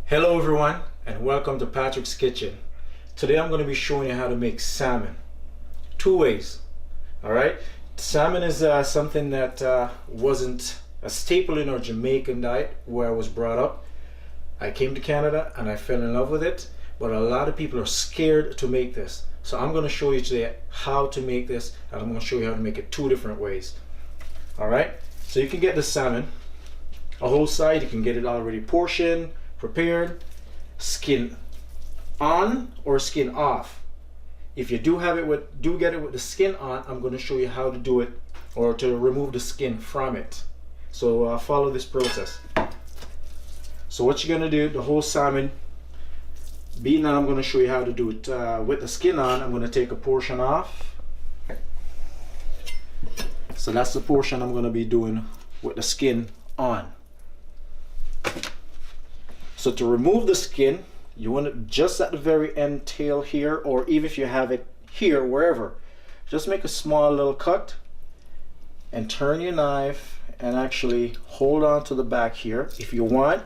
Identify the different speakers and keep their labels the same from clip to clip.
Speaker 1: Hello everyone and welcome to Patrick's Kitchen. Today I'm going to be showing you how to make salmon. Two ways. Alright, salmon is something that wasn't a staple in our Jamaican diet where I was brought up. I came to Canada and I fell in love with it, but a lot of people are scared to make this. So I'm going to show you today how to make this, and I'm going to show you how to make it two different ways. Alright, so you can get the salmon a whole side. You can get it already portioned, prepared, skin on or skin off. If you do get it with the skin on, I'm going to show you how to do it, or to remove the skin from it. So follow this process. So what you're going to do, the whole salmon, being that I'm going to show you how to do it with the skin on, I'm going to take a portion off. So that's the portion I'm going to be doing with the skin on. So to remove the skin, you want it just at the very end tail here, or even if you have it here, wherever, just make a small little cut and turn your knife and actually hold on to the back here. If you want,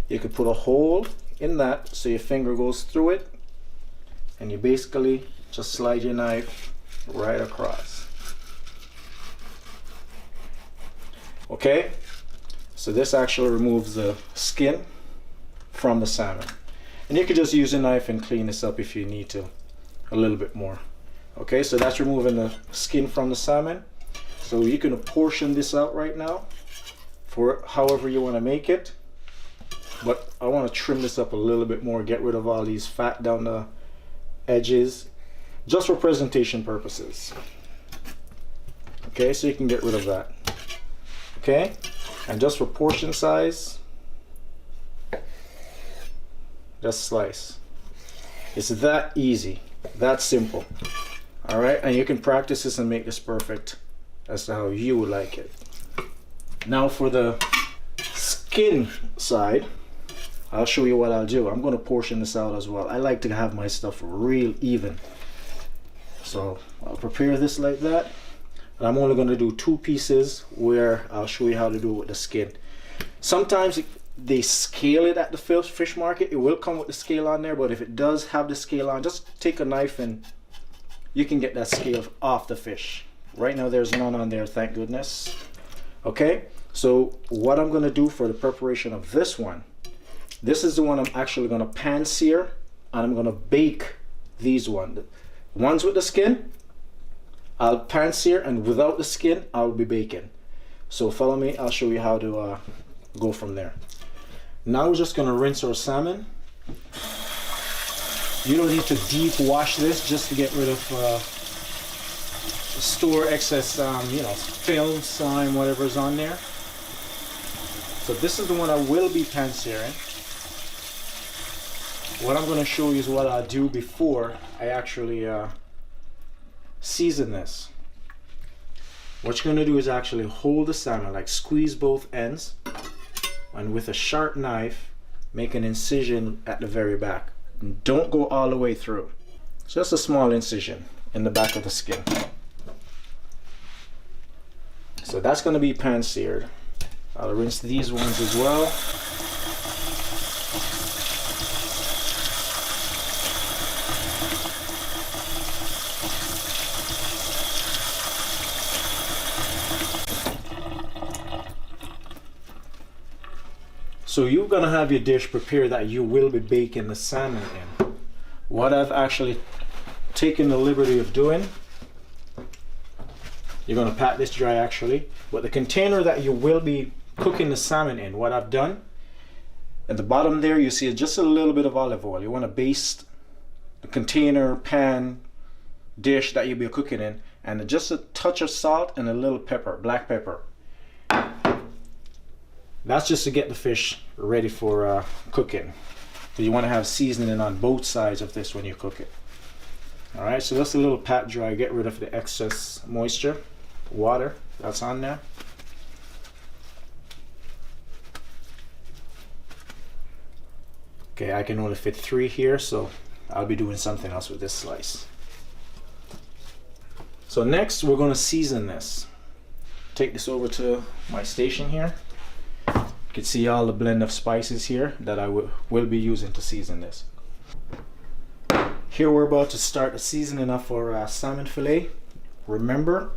Speaker 1: you could put a hole in that so your finger goes through it, and you basically just slide your knife right across. Okay, so this actually removes the skin from the salmon, and you could just use a knife and clean this up if you need to a little bit more. Okay, so that's removing the skin from the salmon. So you can portion this out right now for however you want to make it, but I want to trim this up a little bit more, get rid of all these fat down the edges, just for presentation purposes. Okay, so you can get rid of that. Okay, and just for portion size, just slice. It's that easy, that simple. All right, and you can practice this and make this perfect as to how you would like it. Now for the skin side, I'll show you what I'll do. I'm going to portion this out as well. I like to have my stuff real even. So I'll prepare this like that. And I'm only going to do two pieces where I'll show you how to do it with the skin. Sometimes they scale it at the fish market. It will come with the scale on there, but if it does have the scale on, just take a knife and you can get that scale off the fish. Right now there's none on there, thank goodness. Okay, so what I'm going to do for the preparation of this one, this is the one I'm actually going to pan sear, and I'm going to bake these ones. The ones with the skin, I'll pan sear, and without the skin, I'll be baking. So follow me, I'll show you how to go from there. Now we're just going to rinse our salmon. You don't need to deep wash this, just to get rid of store excess film, slime, whatever's on there. So this is the one I will be pan searing. What I'm going to show you is what I do before I actually season this. What you're going to do is actually hold the salmon, like squeeze both ends, and with a sharp knife make an incision at the very back. And don't go all the way through, just a small incision in the back of the skin. So that's going to be pan seared. I'll rinse these ones as well. So you're going to have your dish prepared that you will be baking the salmon in. What I've actually taken the liberty of doing, you're going to pat this dry actually, but the container that you will be cooking the salmon in, what I've done, at the bottom there you see just a little bit of olive oil. You want to baste the container, pan, dish that you'll be cooking in, and just a touch of salt and a little pepper, black pepper. That's just to get the fish ready for cooking. So you want to have seasoning on both sides of this when you cook it. Alright, so just a little pat dry, get rid of the excess moisture, water that's on there. Okay, I can only fit 3 here, so I'll be doing something else with this slice. So next we're going to season this. Take this over to my station here. You can see all the blend of spices here that I will be using to season this. Here we're about to start the seasoning up for salmon fillet. Remember,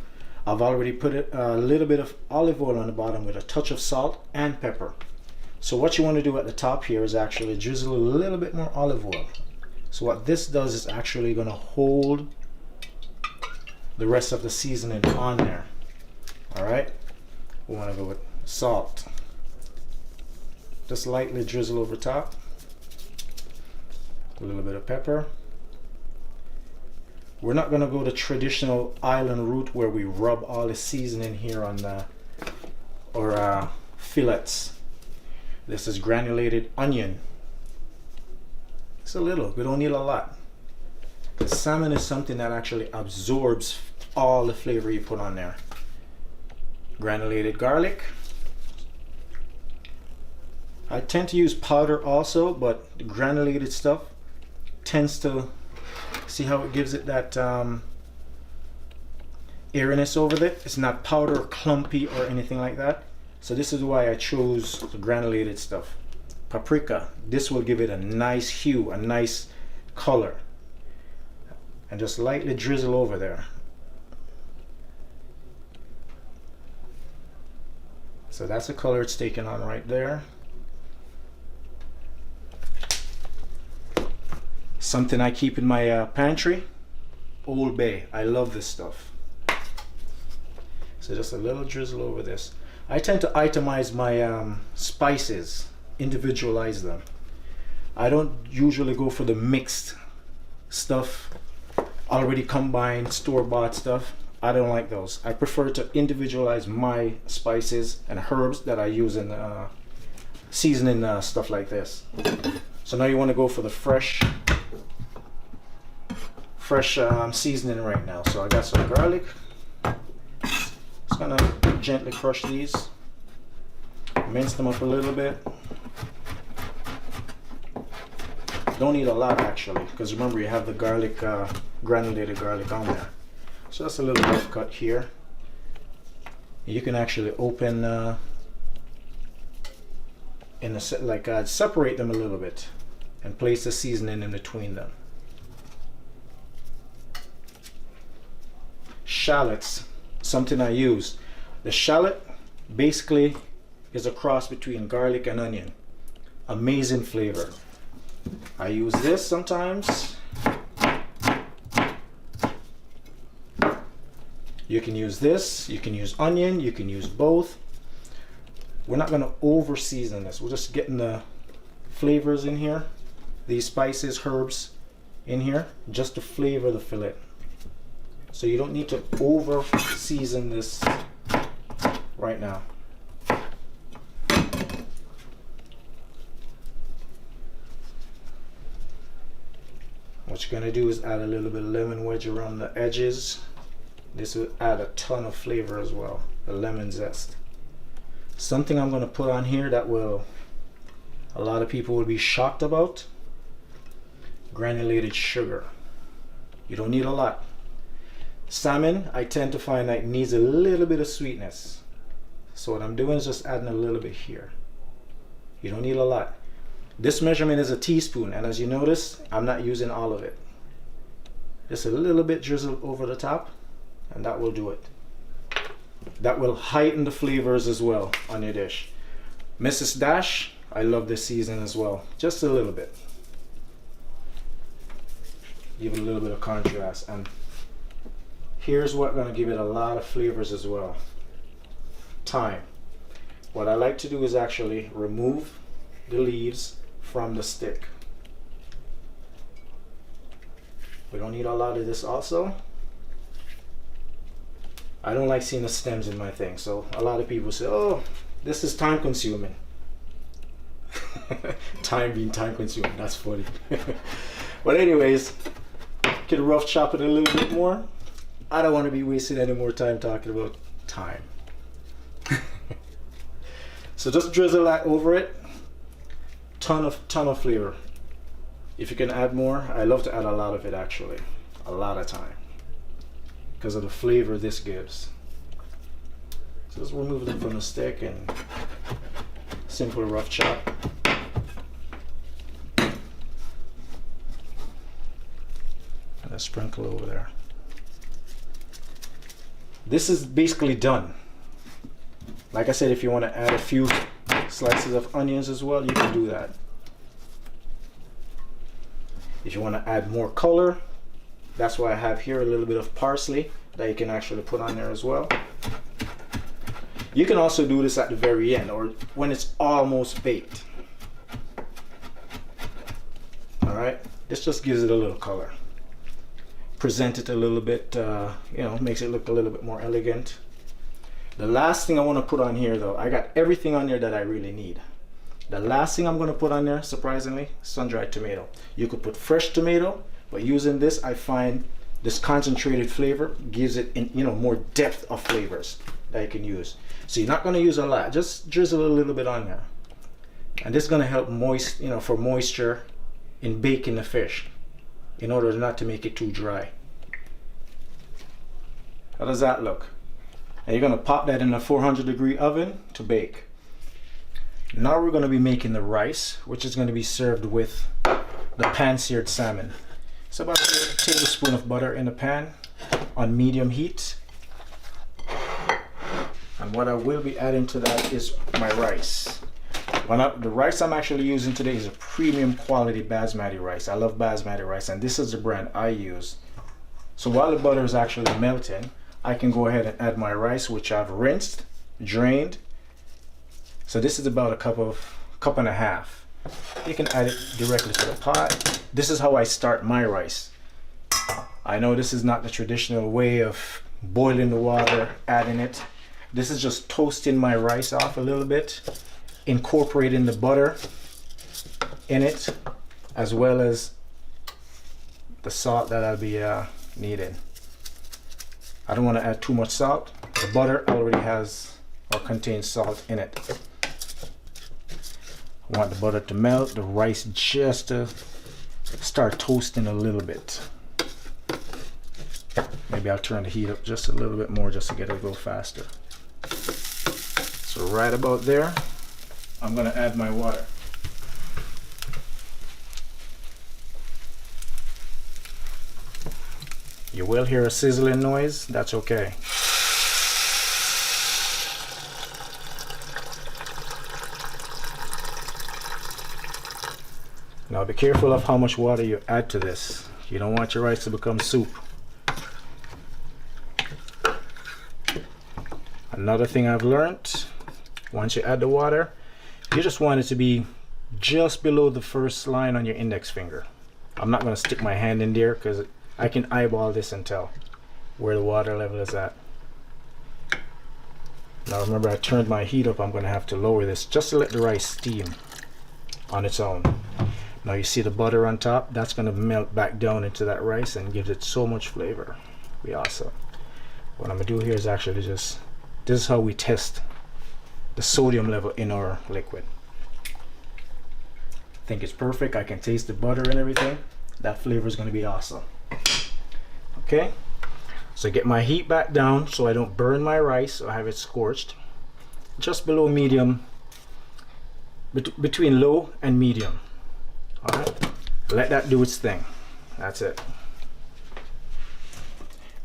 Speaker 1: I've already put a little bit of olive oil on the bottom with a touch of salt and pepper. So what you want to do at the top here is actually drizzle a little bit more olive oil. So what this does is actually going to hold the rest of the seasoning on there. All right, we want to go with salt. Just lightly drizzle over top. A little bit of pepper. We're not going to go the traditional island route where we rub all the seasoning here on the fillets. This is granulated onion. It's a little, we don't need a lot. The salmon is something that actually absorbs all the flavor you put on there. Granulated garlic. I tend to use powder also, but the granulated stuff tends to, see how it gives it that airiness over it. It's not powder or clumpy or anything like that. So this is why I chose the granulated stuff. Paprika, this will give it a nice hue, a nice color. And just lightly drizzle over there. So that's the color it's taking on right there. Something I keep in my pantry, Old Bay. I love this stuff. So just a little drizzle over this. I tend to itemize my spices, individualize them. I don't usually go for the mixed stuff, already combined, store-bought stuff. I don't like those. I prefer to individualize my spices and herbs that I use in seasoning stuff like this. So now you want to go for the fresh seasoning right now. So I got some garlic. Just gonna gently crush these, mince them up a little bit. Don't need a lot actually, because remember you have the garlic, granulated garlic on there. So that's a little rough cut here. You can actually open in a set like separate them a little bit and place the seasoning in between them. Shallots, something I use. The shallot basically is a cross between garlic and onion. Amazing flavor. I use this sometimes. You can use this, you can use onion, you can use both. We're not going to over season this. We're just getting the flavors in here, these spices, herbs in here, just to flavor the fillet. So you don't need to over season this right now. What you're going to do is add a little bit of lemon wedge around the edges. This will add a ton of flavor as well, the lemon zest. Something I'm going to put on here that a lot of people will be shocked about. Granulated sugar. You don't need a lot. Salmon, I tend to find that needs a little bit of sweetness. So what I'm doing is just adding a little bit here. You don't need a lot. This measurement is a teaspoon, and as you notice, I'm not using all of it. Just a little bit drizzled over the top, and that will do it. That will heighten the flavors as well on your dish. Mrs. Dash, I love this season as well. Just a little bit. Give it a little bit of contrast. And here's what's going to give it a lot of flavors as well. Thyme. What I like to do is actually remove the leaves from the stick. We don't need a lot of this also. I don't like seeing the stems in my thing, so a lot of people say, oh, this is time consuming. Time being time consuming, that's funny. But anyways, can rough chop it a little bit more. I don't want to be wasting any more time talking about thyme. So just drizzle that over it. Ton of flavor. If you can add more, I love to add a lot of it actually. A lot of thyme. Because of the flavor this gives. So just remove them from the stick and simple rough chop. And a sprinkle over there. This is basically done. Like I said, if you want to add a few slices of onions as well, you can do that. If you want to add more color, that's why I have here a little bit of parsley that you can actually put on there as well. You can also do this at the very end or when it's almost baked. All right, this just gives it a little color. Present it a little bit, you know, makes it look a little bit more elegant. The last thing I want to put on here though, I got everything on there that I really need. The last thing I'm going to put on there, surprisingly, sun-dried tomato. You could put fresh tomato, but using this, I find this concentrated flavor gives it, you know, more depth of flavors that you can use. So you're not going to use a lot, just drizzle a little bit on there. And this is going to help for moisture in baking the fish in order not to make it too dry. How does that look? And you're going to pop that in a 400-degree oven to bake. Now we're going to be making the rice, which is going to be served with the pan-seared salmon. It's about a tablespoon of butter in the pan on medium heat. And what I will be adding to that is my rice. The rice I'm actually using today is a premium quality basmati rice. I love basmati rice, and this is the brand I use. So while the butter is actually melting, I can go ahead and add my rice, which I've rinsed, drained. So this is about a cup and a half. You can add it directly to the pot. This is how I start my rice. I know this is not the traditional way of boiling the water, adding it. This is just toasting my rice off a little bit, incorporating the butter in it, as well as the salt that I'll be needing. I don't want to add too much salt. The butter already has or contains salt in it. I want the butter to melt, the rice just to start toasting a little bit. Maybe I'll turn the heat up just a little bit more just to get it a little faster. So right about there, I'm going to add my water. You will hear a sizzling noise, that's okay. Now be careful of how much water you add to this. You don't want your rice to become soup. Another thing I've learned, once you add the water, you just want it to be just below the first line on your index finger. I'm not going to stick my hand in there because I can eyeball this and tell where the water level is at. Now remember, I turned my heat up. I'm going to have to lower this just to let the rice steam on its own. Now you see the butter on top, that's going to melt back down into that rice and gives it so much flavor. Be awesome. What I'm going to do here is actually just, this is how we test the sodium level in our liquid. I think it's perfect. I can taste the butter and everything. That flavor is going to be awesome. Okay, so get my heat back down so I don't burn my rice or have it scorched. Just below medium, between low and medium. All right, let that do its thing. That's it.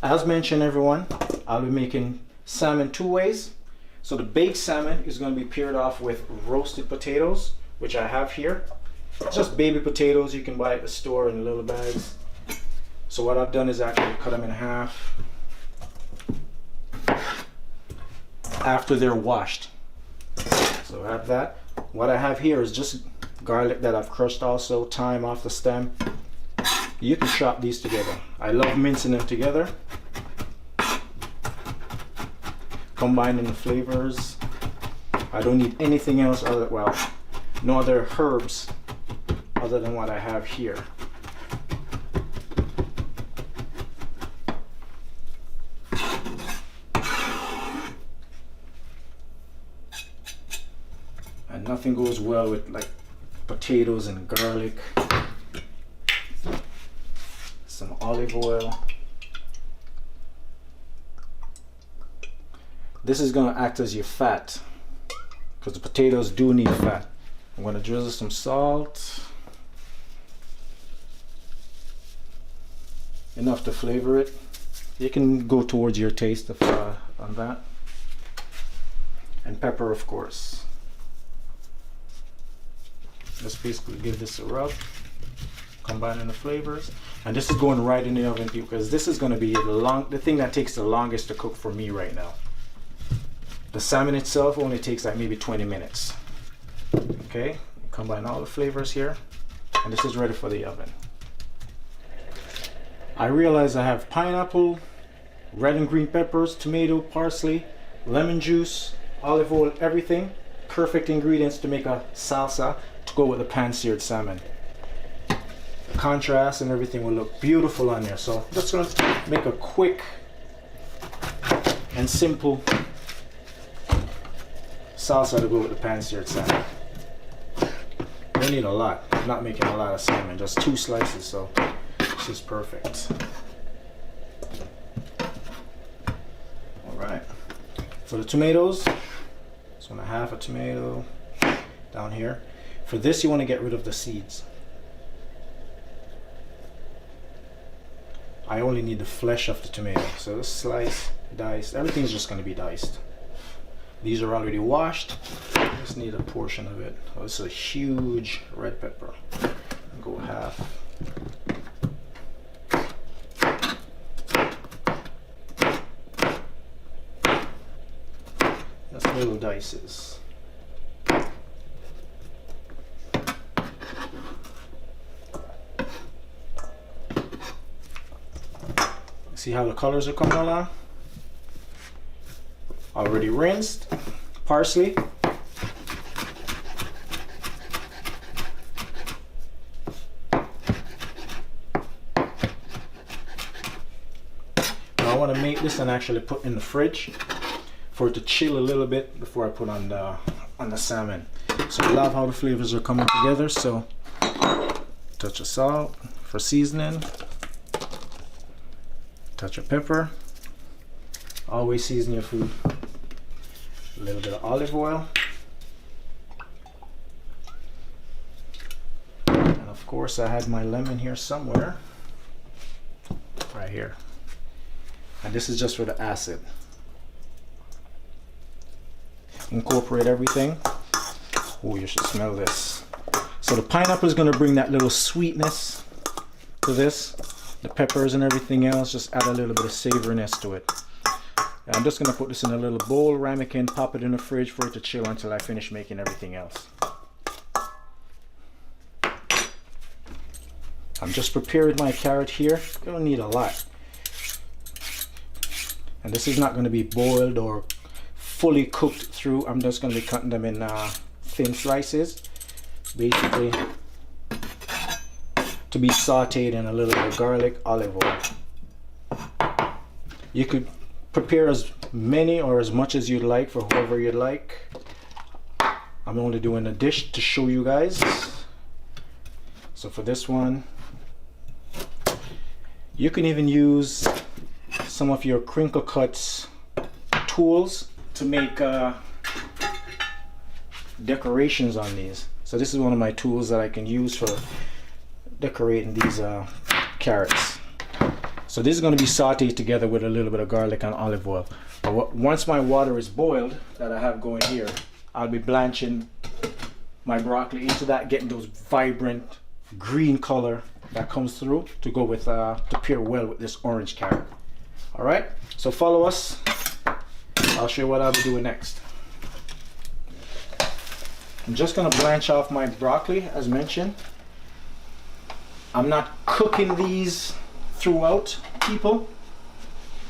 Speaker 1: As mentioned, everyone, I'll be making salmon two ways. So the baked salmon is going to be paired off with roasted potatoes, which I have here. Just baby potatoes you can buy at the store in little bags. So what I've done is actually cut them in half after they're washed. So I have that. What I have here is just garlic that I've crushed, also thyme off the stem. You can chop these together. I love mincing them together, combining the flavors. I don't need anything else other, well, no other herbs other than what I have here. And nothing goes well with like potatoes and garlic. Some olive oil. This is going to act as your fat because the potatoes do need fat. I'm going to drizzle some salt, enough to flavor it. You can go towards your taste on that, and pepper, of course. Just basically give this a rub, combining the flavors, and this is going right in the oven because this is going to be the thing that takes the longest to cook for me right now. The salmon itself only takes like maybe 20 minutes. Okay, combine all the flavors here, and this is ready for the oven. I realize I have pineapple, red and green peppers, tomato, parsley, lemon juice, olive oil, everything. Perfect ingredients to make a salsa to go with the pan-seared salmon. The contrast and everything will look beautiful on there. So I'm just going to make a quick and simple salsa to go with the pan-seared salmon. Don't need a lot. I'm not making a lot of salmon, just 2 slices, so this is perfect. Alright. For the tomatoes, just want to half a tomato down here. For this, you want to get rid of the seeds. I only need the flesh of the tomato. So this slice, diced, everything's just going to be diced. These are already washed. Just need a portion of it. Oh, it's a huge red pepper. I'll go half. That's little dices. See how the colors are coming along? Already rinsed. Parsley. Now I want to make this and actually put in the fridge for it to chill a little bit before I put on the salmon. So I love how the flavors are coming together. So touch of salt for seasoning. Touch of pepper. Always season your food. A little bit of olive oil. And of course I had my lemon here somewhere. Right here. And this is just for the acid. Incorporate everything. Oh, you should smell this. So the pineapple is going to bring that little sweetness to this. The peppers and everything else just add a little bit of savoriness to it. And I'm just going to put this in a little bowl, ramekin, pop it in the fridge for it to chill until I finish making everything else. I'm just preparing my carrot here. You don't need a lot. And this is not going to be boiled or fully cooked through. I'm just going to be cutting them in thin slices. Basically to be sauteed in a little bit of garlic, olive oil. You could prepare as many or as much as you'd like for whoever you'd like. I'm only doing a dish to show you guys. So for this one, you can even use some of your crinkle cuts tools to make decorations on these. So this is one of my tools that I can use for decorating these carrots. So this is going to be sauteed together with a little bit of garlic and olive oil. But once my water is boiled that I have going here, I'll be blanching my broccoli into that, getting those vibrant green color that comes through to go with to pair well with this orange carrot. All right, so follow us. I'll show you what I'll be doing next. I'm just going to blanch off my broccoli as mentioned. I'm not cooking these throughout, people.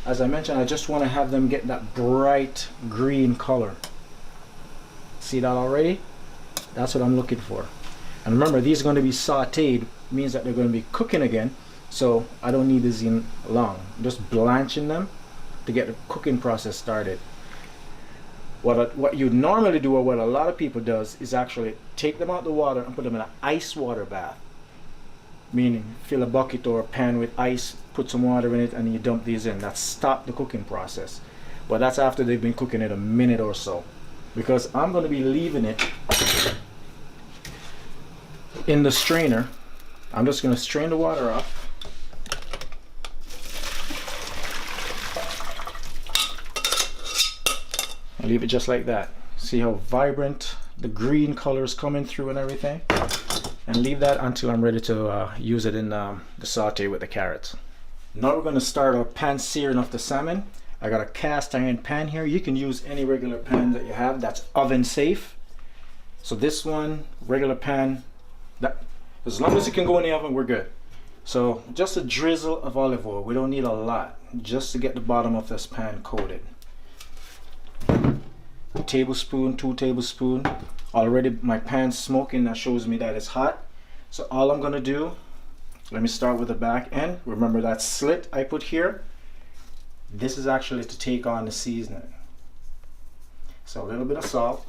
Speaker 1: As I mentioned, I just want to have them get that bright green color. See that already? That's what I'm looking for. And remember, these are going to be sauteed, means that they're going to be cooking again, so I don't need these in long. I'm just blanching them to get the cooking process started. What you normally do, or what a lot of people does, is actually take them out the water and put them in an ice water bath. Meaning fill a bucket or a pan with ice, put some water in it, and you dump these in. That stops the cooking process. But that's after they've been cooking it a minute or so. because I'm going to be leaving it in the strainer. I'm just going to strain the water off. And leave it just like that. See how vibrant the green color is coming through and everything? And leave that until I'm ready to use it in the saute with the carrots. Now we're going to start our pan searing of the salmon. I got a cast iron pan here. You can use any regular pan that you have that's oven safe. So this one, regular pan, that as long as it can go in the oven, we're good. So just a drizzle of olive oil. We don't need a lot, just to get the bottom of this pan coated. A tablespoon, 2 tablespoons. Already my pan's smoking, that shows me that it's hot. So all I'm gonna do, let me start with the back end. Remember that slit I put here? This is actually to take on the seasoning. So a little bit of salt,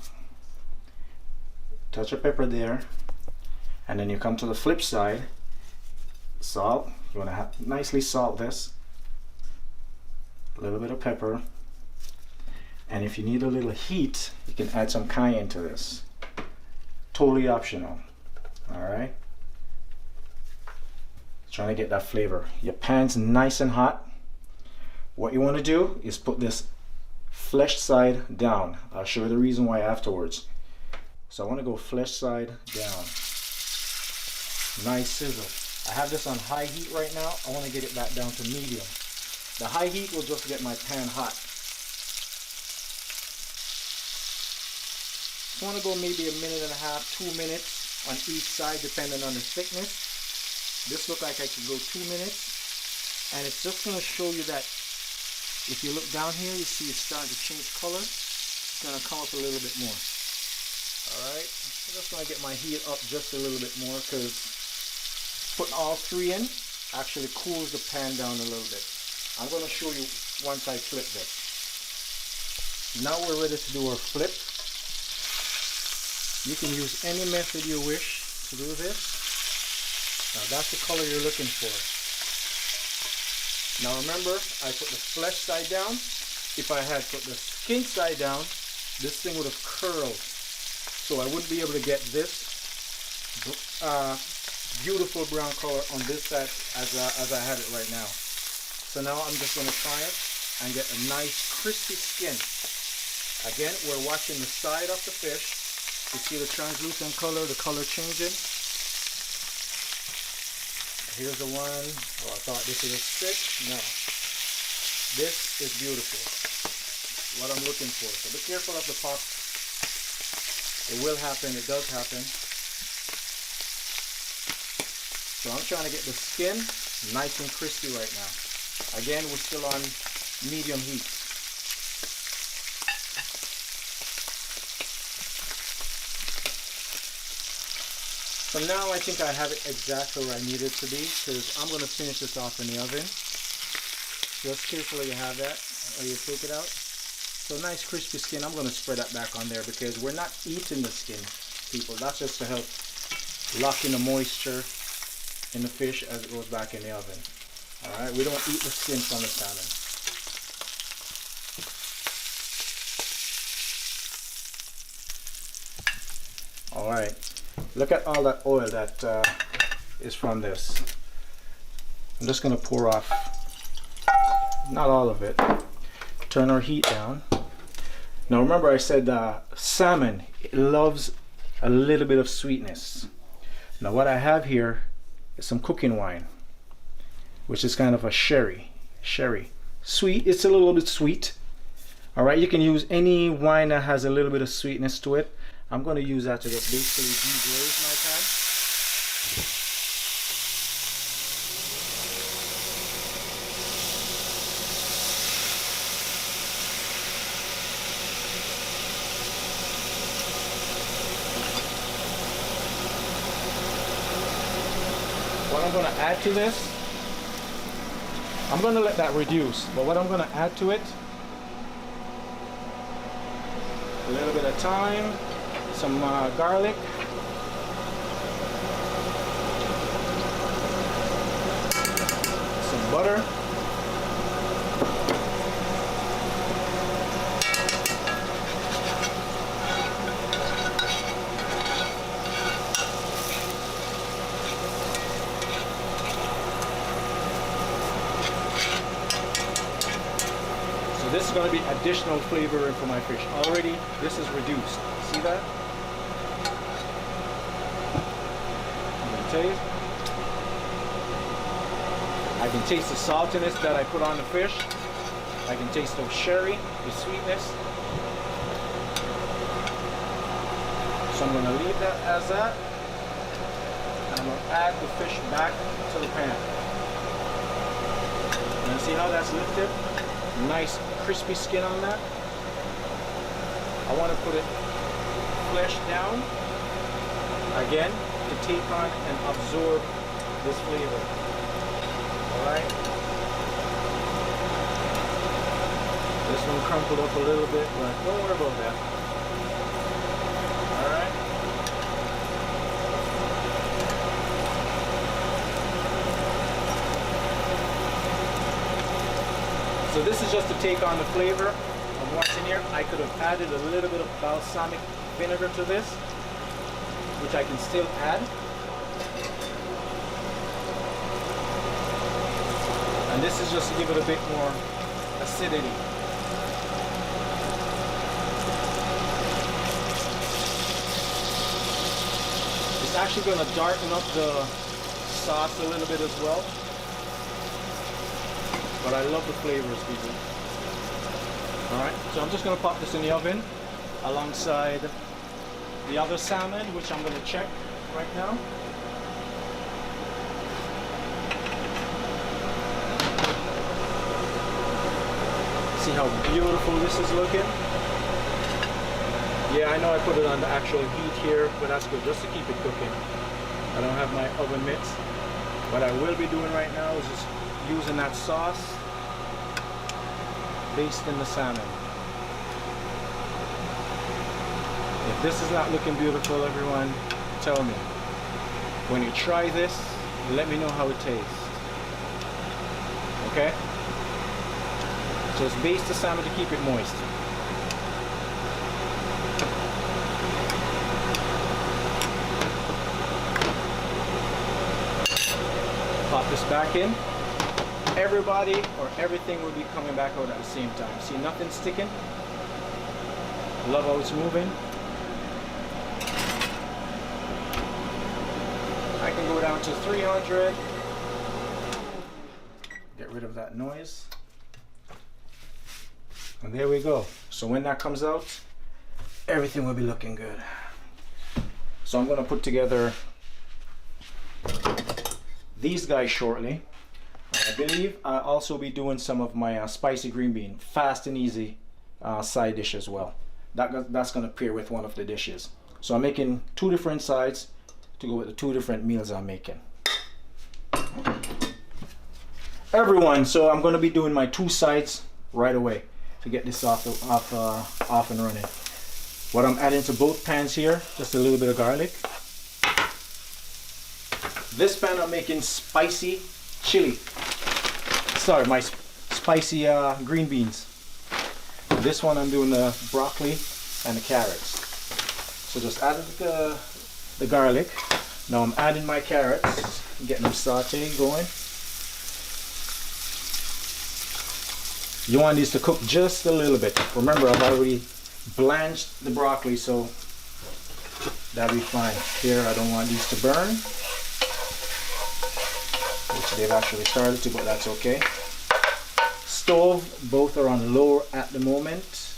Speaker 1: touch of pepper there, and then you come to the flip side. Salt, you want to nicely salt this. A little bit of pepper, and if you need a little heat, you can add some cayenne to this. Totally optional. All right. Trying to get that flavor. Your pan's nice and hot. What you want to do is put this flesh side down. I'll show you the reason why afterwards. So I want to go flesh side down. Nice sizzle. I have this on high heat right now. I want to get it back down to medium. The high heat will just get my pan hot. I want to go maybe 1.5 minutes, 2 minutes on each side depending on the thickness. This looks like I could go 2 minutes, and it's just going to show you that if you look down here, you see it's starting to change color. It's going to come up a little bit more. Alright, I just want to get my heat up just a little bit more because putting all 3 in actually cools the pan down a little bit. I'm going to show you once I flip this. Now we're ready to do our flip. You can use any method you wish to do this. Now that's the color you're looking for. Now remember, I put the flesh side down. If I had put the skin side down, this thing would have curled. So I wouldn't be able to get this beautiful brown color on this side as I had it right now. So now I'm just going to try it and get a nice crispy skin. Again, we're watching the side of the fish. You see the translucent color, the color changing. Here's the one. Oh, I thought this was a stick. No. This is beautiful. What I'm looking for. So be careful of the pot. It will happen. It does happen. So I'm trying to get the skin nice and crispy right now. Again, we're still on medium heat. So now I think I have it exactly where I need it to be, because I'm going to finish this off in the oven. Just carefully you have that, or you take it out. So nice crispy skin. I'm going to spread that back on there because we're not eating the skin, people. That's just to help lock in the moisture in the fish as it goes back in the oven. Alright, we don't eat the skin from the salmon. Alright. Look at all that oil that is from this. I'm just going to pour off, not all of it. Turn our heat down. Now remember I said salmon, it loves a little bit of sweetness. Now what I have here is some cooking wine, which is kind of a sherry. Sweet, it's a little bit sweet. Alright, you can use any wine that has a little bit of sweetness to it. I'm going to use that to just basically deglaze my pan. What I'm going to add to this, I'm going to let that reduce, but what I'm going to add to it, a little bit of thyme, some garlic, some butter, going to be additional flavor in for my fish. Already, this is reduced. See that? I'm going to taste. I can taste the saltiness that I put on the fish. I can taste the sherry, the sweetness. So I'm going to leave that as that. And I'm going to add the fish back to the pan. And see how that's lifted? Nice crispy skin on that. I want to put it flesh down again to take on and absorb this flavor. Alright? This one crumpled up a little bit, but don't worry about that. Alright? So this is just to take on the flavor of what's in here. I could have added a little bit of balsamic vinegar to this, which I can still add. And this is just to give it a bit more acidity. It's actually going to darken up the sauce a little bit as well. But I love the flavors, people. Alright, so I'm just going to pop this in the oven alongside the other salmon, which I'm going to check right now. See how beautiful this is looking? Yeah, I know I put it on the actual heat here, but that's good, just to keep it cooking. I don't have my oven mitts. What I will be doing right now is just using that sauce based in the salmon. If this is not looking beautiful, everyone, tell me. When you try this, let me know how it tastes. Okay? Just baste the salmon to keep it moist. Pop this back in. Everybody or everything will be coming back out at the same time. See, nothing sticking. Love how it's moving. I can go down to 300. Get rid of that noise. And there we go. So when that comes out, everything will be looking good. So I'm going to put together these guys shortly. I believe I'll also be doing some of my spicy green bean, fast and easy side dish as well. That's going to pair with one of the dishes. So I'm making 2 different sides to go with the 2 different meals I'm making. Everyone, so I'm going to be doing my 2 sides right away to get this off and running. What I'm adding to both pans here, just a little bit of garlic. This pan I'm making spicy chili. Sorry, my spicy green beans. This one I'm doing the broccoli and the carrots. So just added the garlic. Now I'm adding my carrots, getting them sauteing going. You want these to cook just a little bit. Remember, I've already blanched the broccoli, so that'll be fine. Here, I don't want these to burn, which they've actually started to, but that's okay. Stove, both are on low at the moment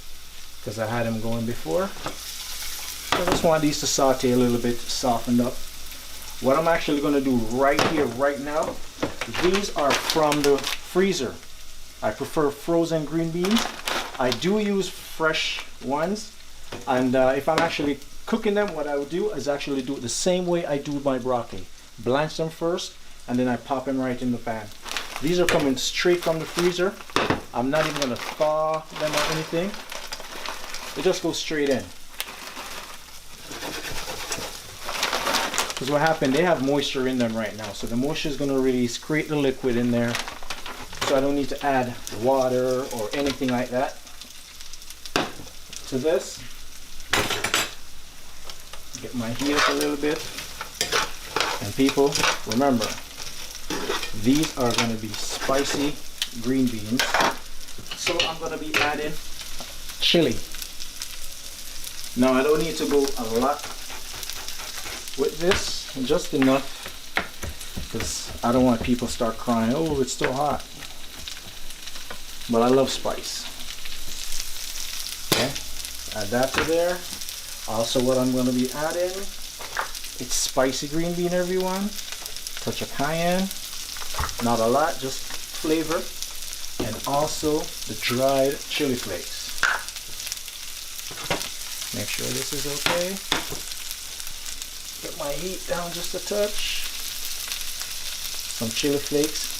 Speaker 1: because I had them going before. So I just want these to saute a little bit, softened up. What I'm actually going to do right here, right now, these are from the freezer. I prefer frozen green beans. I do use fresh ones, and if I'm actually cooking them, what I would do is actually do it the same way I do my broccoli. Blanch them first, and then I pop them right in the pan. These are coming straight from the freezer. I'm not even going to thaw them or anything. They just go straight in. Because what happened, they have moisture in them right now, so the moisture is going to release, create the liquid in there. So I don't need to add water or anything like that to this. Get my heat up a little bit. And people, remember, these are going to be spicy green beans. So I'm gonna be adding chili. Now I don't need to go a lot with this, just enough, because I don't want people start crying, oh, it's so hot. But I love spice. Okay, add that to there. Also, what I'm going to be adding, it's spicy green bean, everyone. Touch of cayenne, not a lot, just flavor, and also the dried chili flakes. Make sure this is okay. Get my heat down just a touch. Some chili flakes.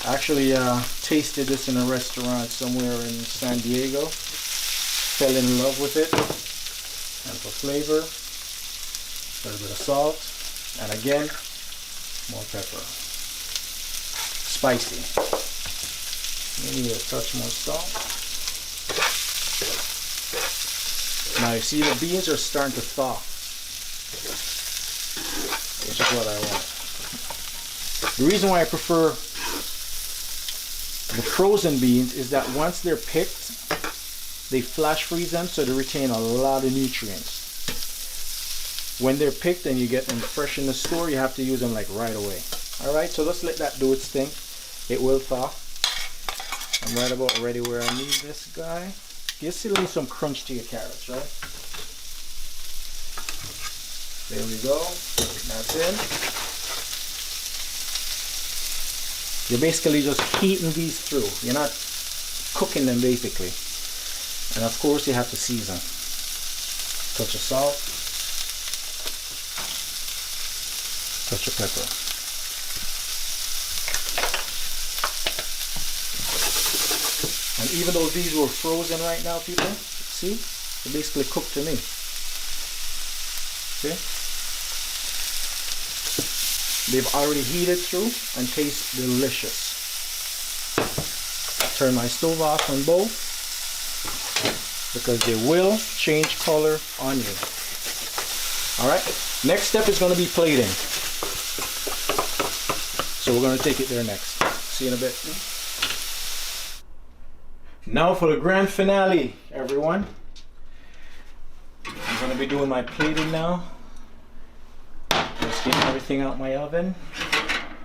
Speaker 1: I actually tasted this in a restaurant somewhere in San Diego. Fell in love with it. And for flavor, a little bit of salt, and again, more pepper. Spicy. Maybe a touch more salt. Now you see the beans are starting to thaw, which is what I want. The reason why I prefer the frozen beans is that once they're picked, they flash freeze them, so they retain a lot of nutrients. When they're picked and you get them fresh in the store, you have to use them like right away. Alright, so let's let that do its thing. It will thaw. I'm right about ready where I need this guy. You still need some crunch to your carrots, right? There we go. That's in. You're basically just heating these through. You're not cooking them basically. And of course you have to season. Touch of salt. Touch of pepper. And even though these were frozen right now, people, see, they basically cooked to me. See? They've already heated through and taste delicious. Turn my stove off on both because they will change color on you. Alright, next step is going to be plating. So we're going to take it there next. See you in a bit. Now for the grand finale, everyone. I'm going to be doing my plating now. Just getting everything out my oven.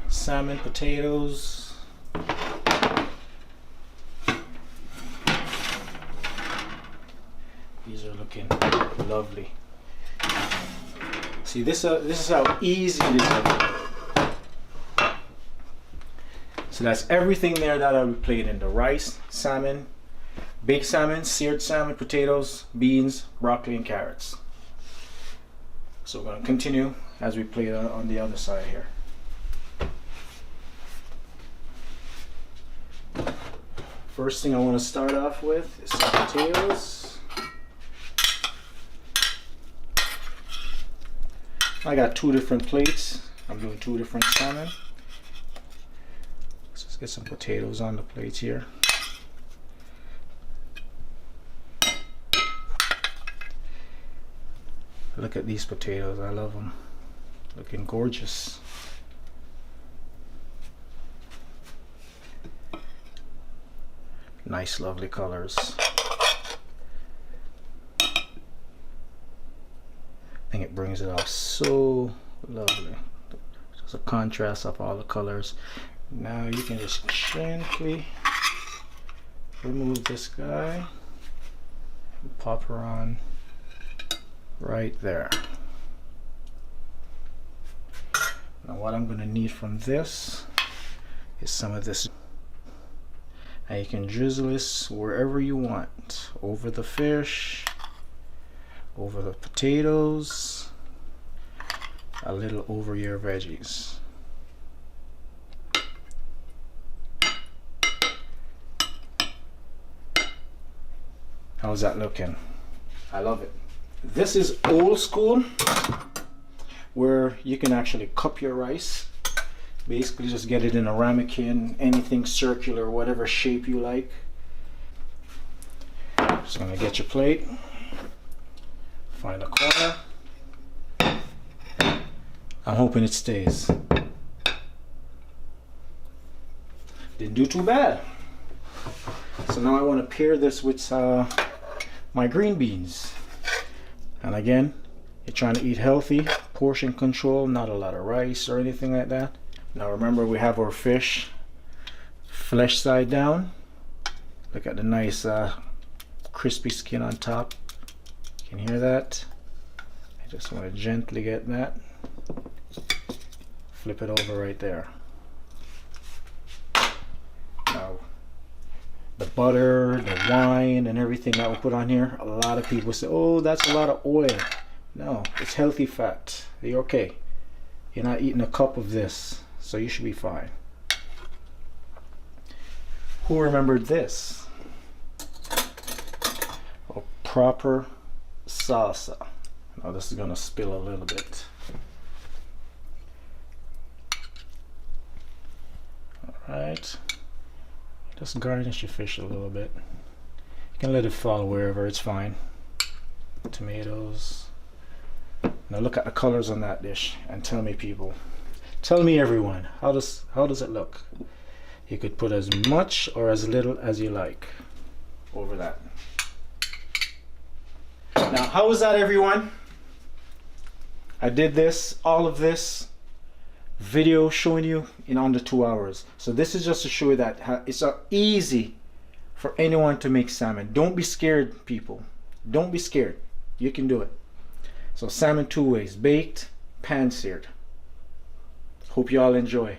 Speaker 1: Salmon, potatoes. These are looking lovely. See, this is how easy this is. So that's everything there that I would plate in: the rice, salmon, baked salmon, seared salmon, potatoes, beans, broccoli, and carrots. So we're going to continue as we plate on the other side here. First thing I want to start off with is some potatoes. I got two different plates. I'm doing two different salmon. Let's just get some potatoes on the plates here. Look at these potatoes, I love them. Looking gorgeous. Nice, lovely colors. I think it brings it off so lovely. Just a contrast of all the colors. Now you can just gently remove this guy and pop her on right there. Now what I'm going to need from this is some of this, and you can drizzle this wherever you want, over the fish, over the potatoes, a little over your veggies. How's that looking? I love it. This is old school, where you can actually cup your rice. Basically just get it in a ramekin, anything circular, whatever shape you like. Just gonna get your plate, find a corner. I'm hoping it stays. Didn't do too bad. So now I want to pair this with my green beans. And again, you're trying to eat healthy, portion control, not a lot of rice or anything like that. Now remember, we have our fish flesh side down. Look at the nice crispy skin on top. You can hear that? I just want to gently get that. Flip it over right there. Now, the butter, the wine, and everything that we put on here, a lot of people say, oh, that's a lot of oil. No, it's healthy fat. You're okay. You're not eating a cup of this, so you should be fine. Who remembered this? A proper salsa. Now this is gonna spill a little bit. Alright. Just garnish your fish a little bit. You can let it fall wherever, it's fine. Tomatoes. Now look at the colors on that dish and tell me, people. Tell me, everyone, how does it look? You could put as much or as little as you like over that. Now, how was that, everyone? I did this, all of this video showing you in under 2 hours. So this is just to show you that it's easy for anyone to make salmon. Don't be scared, people. Don't be scared. You can do it. So salmon 2 ways: baked, pan seared. Hope you all enjoy.